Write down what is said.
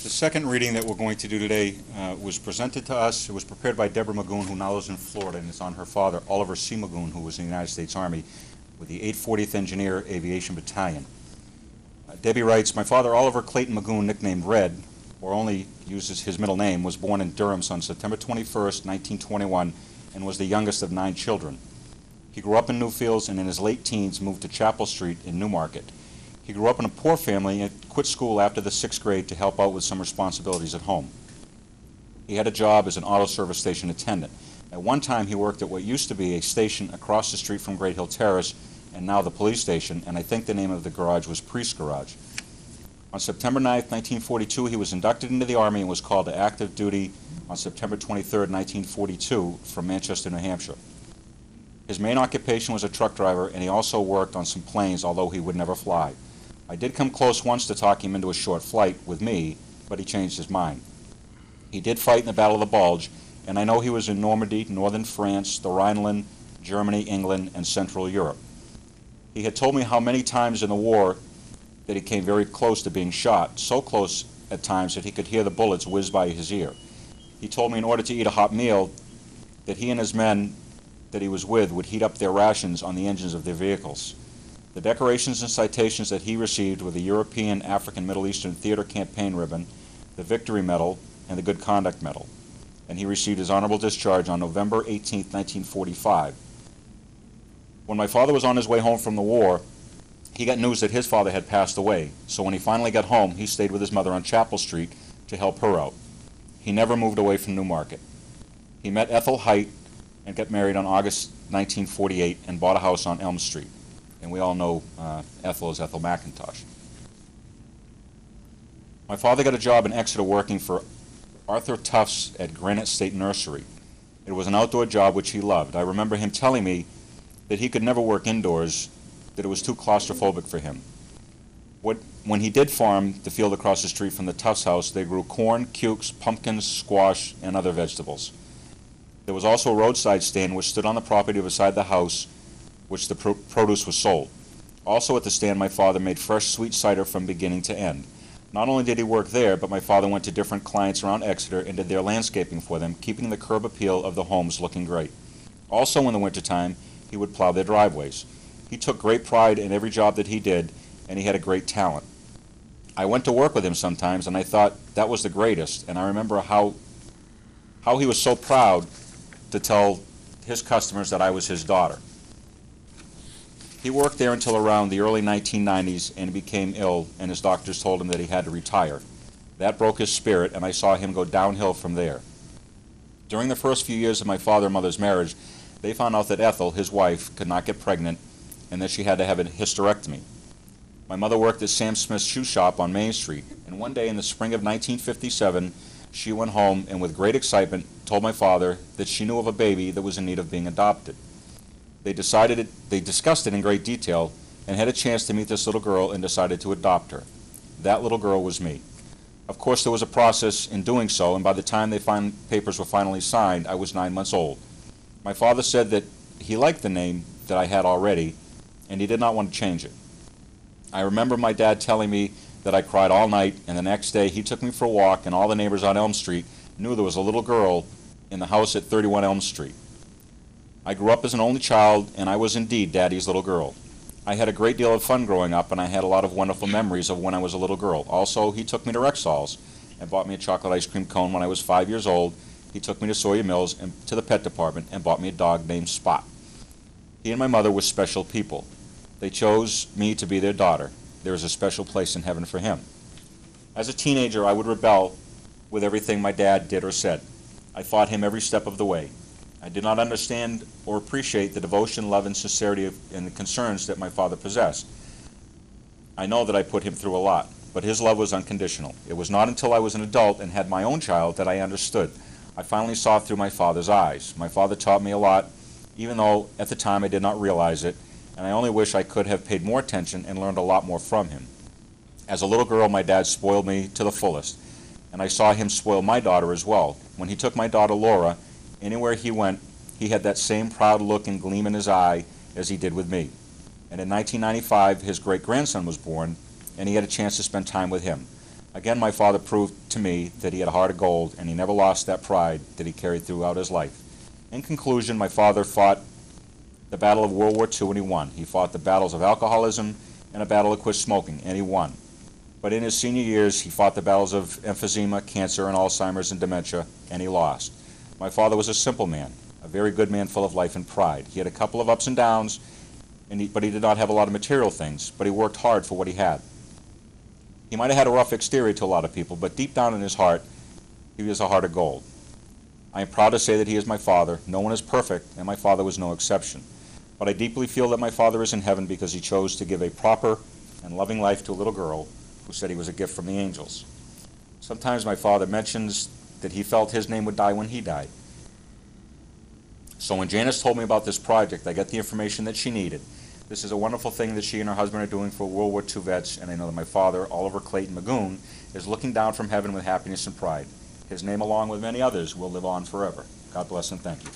The second reading that we're going to do today was presented to us. It was prepared by Deborah Magoon, who now lives in Florida, and it's on her father, Oliver C. Magoon, who was in the United States Army with the 840th Engineer Aviation Battalion. Debbie writes, "My father, Oliver Clayton Magoon, nicknamed Red, or only uses his middle name, was born in Durham on September 21st, 1921, and was the youngest of 9 children. He grew up in Newfields and in his late teens moved to Chapel Street in Newmarket. He grew up in a poor family and quit school after the 6th grade to help out with some responsibilities at home. He had a job as an auto service station attendant. At one time he worked at what used to be a station across the street from Great Hill Terrace and now the police station, and I think the name of the garage was Priest Garage. On September 9th, 1942, he was inducted into the Army and was called to active duty on September 23rd, 1942 from Manchester, New Hampshire. His main occupation was a truck driver, and he also worked on some planes, although he would never fly. I did come close once to talk him into a short flight with me, but he changed his mind. He did fight in the Battle of the Bulge, and I know he was in Normandy, northern France, the Rhineland, Germany, England, and Central Europe. He had told me how many times in the war that he came very close to being shot, so close at times that he could hear the bullets whiz by his ear. He told me in order to eat a hot meal that he and his men that he was with would heat up their rations on the engines of their vehicles. The decorations and citations that he received were the European, African, Middle Eastern Theater Campaign Ribbon, the Victory Medal, and the Good Conduct Medal. And he received his honorable discharge on November 18, 1945. When my father was on his way home from the war, he got news that his father had passed away. So when he finally got home, he stayed with his mother on Chapel Street to help her out. He never moved away from Newmarket. He met Ethel Height and got married on August 1948 and bought a house on Elm Street. And we all know Ethel as Ethel McIntosh. My father got a job in Exeter working for Arthur Tufts at Granite State Nursery. It was an outdoor job which he loved. I remember him telling me that he could never work indoors, that it was too claustrophobic for him. When he did farm the field across the street from the Tufts house, they grew corn, cukes, pumpkins, squash, and other vegetables. There was also a roadside stand which stood on the property beside the house, which the produce was sold. Also at the stand, my father made fresh sweet cider from beginning to end. Not only did he work there, but my father went to different clients around Exeter and did their landscaping for them, keeping the curb appeal of the homes looking great. Also in the wintertime, he would plow their driveways. He took great pride in every job that he did, and he had a great talent. I went to work with him sometimes, and I thought that was the greatest, and I remember how he was so proud to tell his customers that I was his daughter. He worked there until around the early 1990s and became ill, and his doctors told him that he had to retire. That broke his spirit, and I saw him go downhill from there. During the first few years of my father and mother's marriage, they found out that Ethel, his wife, could not get pregnant and that she had to have a hysterectomy. My mother worked at Sam Smith's shoe shop on Main Street, and one day in the spring of 1957, she went home and with great excitement told my father that she knew of a baby that was in need of being adopted. They discussed it in great detail and had a chance to meet this little girl and decided to adopt her. That little girl was me. Of course, there was a process in doing so, and by the time papers were finally signed, I was 9 months old. My father said that he liked the name that I had already, and he did not want to change it. I remember my dad telling me that I cried all night, and the next day he took me for a walk, and all the neighbors on Elm Street knew there was a little girl in the house at 31 Elm Street. I grew up as an only child, and I was indeed Daddy's little girl. I had a great deal of fun growing up, and I had a lot of wonderful memories of when I was a little girl. Also, he took me to Rexall's and bought me a chocolate ice cream cone when I was 5 years old. He took me to Sawyer Mills and to the pet department and bought me a dog named Spot. He and my mother were special people. They chose me to be their daughter. There is a special place in heaven for him. As a teenager, I would rebel with everything my dad did or said. I fought him every step of the way. I did not understand or appreciate the devotion, love, and sincerity and the concerns that my father possessed. I know that I put him through a lot, but his love was unconditional. It was not until I was an adult and had my own child that I understood. I finally saw through my father's eyes. My father taught me a lot, even though at the time I did not realize it, and I only wish I could have paid more attention and learned a lot more from him. As a little girl, my dad spoiled me to the fullest, and I saw him spoil my daughter as well. When he took my daughter Laura, anywhere he went, he had that same proud look and gleam in his eye as he did with me. And in 1995, his great-grandson was born, and he had a chance to spend time with him. Again, my father proved to me that he had a heart of gold, and he never lost that pride that he carried throughout his life. In conclusion, my father fought the battle of World War II, and he won. He fought the battles of alcoholism and a battle to quit smoking, and he won. But in his senior years, he fought the battles of emphysema, cancer, and Alzheimer's and dementia, and he lost. My father was a simple man, a very good man full of life and pride. He had a couple of ups and downs, but he did not have a lot of material things, but he worked hard for what he had. He might have had a rough exterior to a lot of people, but deep down in his heart, he was a heart of gold. I am proud to say that he is my father. No one is perfect, and my father was no exception. But I deeply feel that my father is in heaven because he chose to give a proper and loving life to a little girl who said he was a gift from the angels. Sometimes my father mentions that he felt his name would die when he died. So when Janice told me about this project, I got the information that she needed. This is a wonderful thing that she and her husband are doing for World War II vets, and I know that my father, Oliver Clayton Magoon, is looking down from heaven with happiness and pride. His name, along with many others, will live on forever. God bless and thank you.